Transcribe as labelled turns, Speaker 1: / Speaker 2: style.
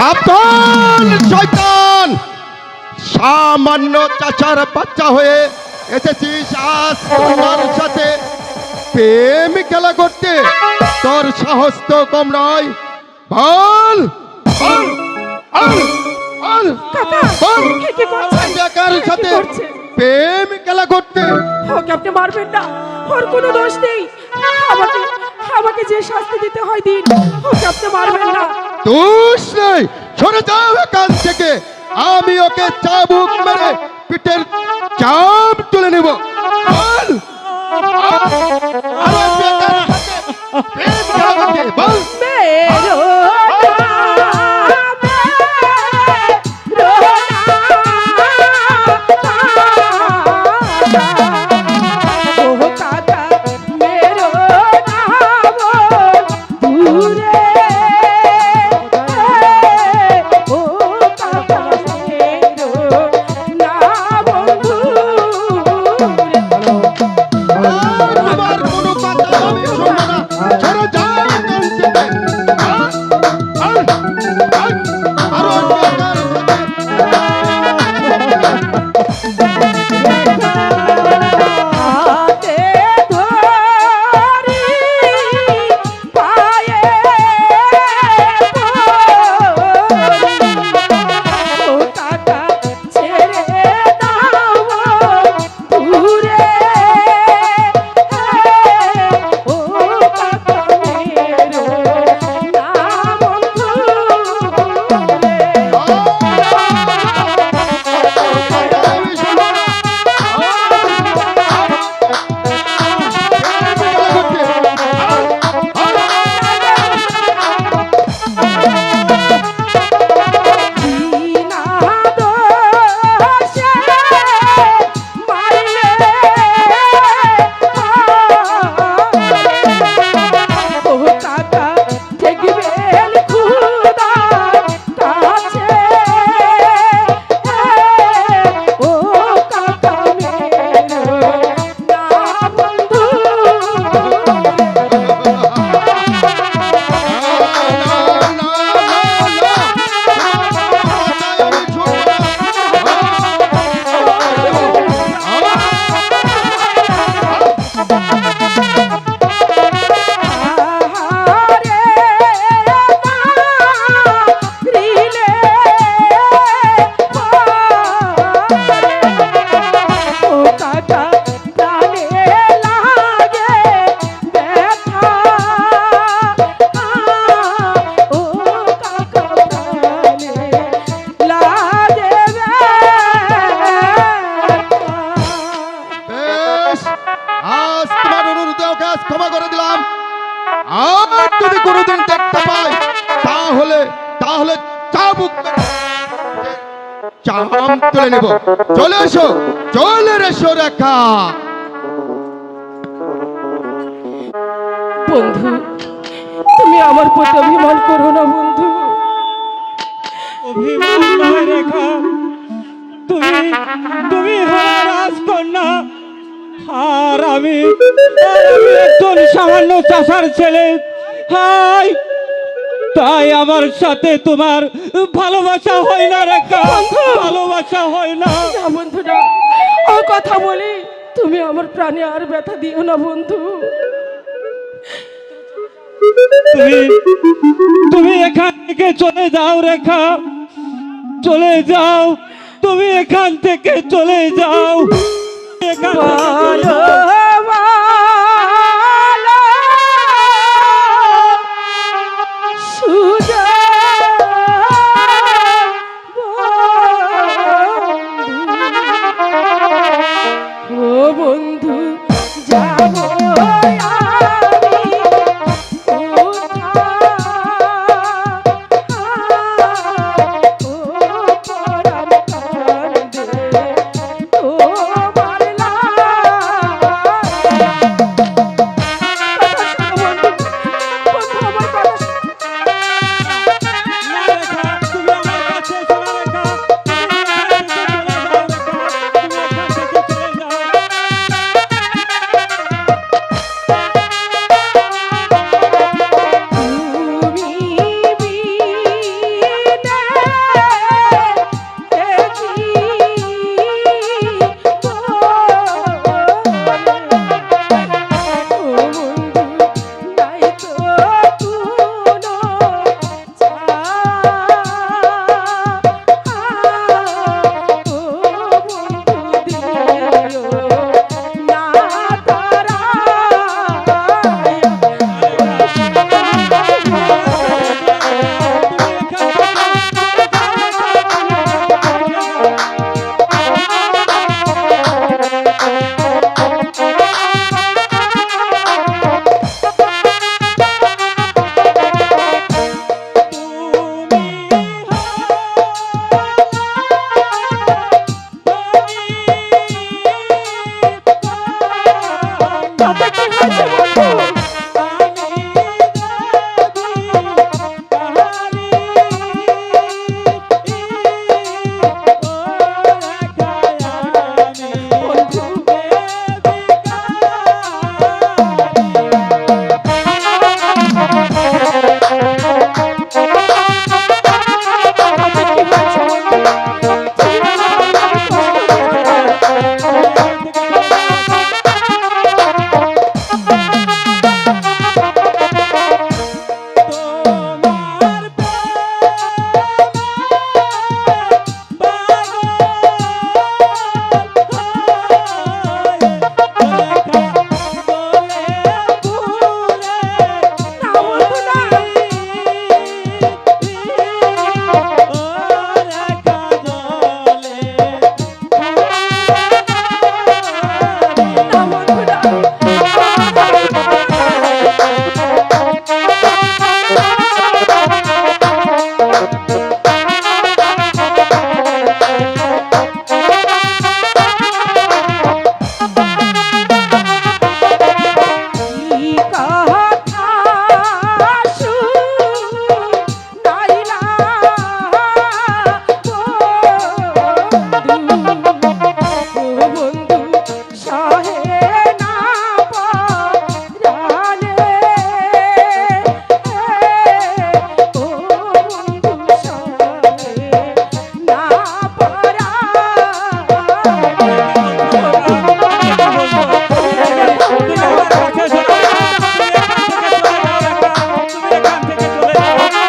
Speaker 1: সাবধান শয়তান, সামান্য চাচার বাচ্চা হয়ে এসেছিস আজ কন্যার সাথে প্রেম খেলা করতে। তোর সাহস তো কম নয়। বল বল বল বল
Speaker 2: কাকা,
Speaker 1: বল
Speaker 2: এ কি করছেন?
Speaker 1: বেকার
Speaker 2: এ কি
Speaker 1: সাথে
Speaker 2: করছেন?
Speaker 1: প্রেম খেলা করতে।
Speaker 2: ওকে আপনি মারবেন না, ওর কোনো দোষ নেই। আমাকে আমাকে যে শাস্তি দিতে হয় দিন, ওকে আপনি মারবেন না।
Speaker 1: দোষ নেই, সরে যাও এখান থেকে। আমি ওকে চাবুক মেরে পিঠের চাপ তুলে নেব। বল আরো বেকার সাথে প্রেম খেলা করতে। বল
Speaker 2: মেরো
Speaker 1: তোমার কোনো কথা আমি শুনবো না। সরে যাও এখান থেকে। বল বল আরো বেকার
Speaker 2: হাতে ধরি পায়ে পড়ি, ও কাকা ছেড়ে দাও দূরে, ও কাকা মেরো না বন্ধু রে।
Speaker 1: আমি শুনবো না।
Speaker 2: বিনা দোষে মারলে ও কাকা দেখবেন খুদার কাছে, ও কাকা মেরো না বন্ধু আহারে মারিলে ও কাকা প্রাণে লাগে ব্যথা, ও কাকা প্রাণে লাগে ব্যথা।
Speaker 1: বেশ, আজ তোমার অনুরোধে ওকে আজ ক্ষমা করে দিলাম। আর যদি কোনোদিন দেখতে পাই তাহলে তাহলে চাবুক মেরে চাম তুলে নেব। চলে এসো, চলে এসো রেখা।
Speaker 2: বন্ধু, তুমি আমার প্রতি অভিমান করো না বন্ধু।
Speaker 3: অভিমান নয় রেখা, তুমি তুমি হলে রাজকন্যা, আর আমি একজন সামান্য চাষার ছেলে। হাই, তাই আমার সাথে তোমার ভালোবাসা হয় না রেখা, ভালোবাসা হয় না।
Speaker 2: না বন্ধু না, ও কথা বলি তুমি আমার প্রাণে আর ব্যথা দিও না বন্ধু।
Speaker 3: তুমি তুমি এখান থেকে চলে যাও রেখা, চলে যাও, তুমি এখান থেকে চলে যাও, এখান থেকে চলে
Speaker 2: ভালো
Speaker 3: যাও।
Speaker 2: ভালো সুযোগ ও বন্ধু যাব আমি
Speaker 3: রে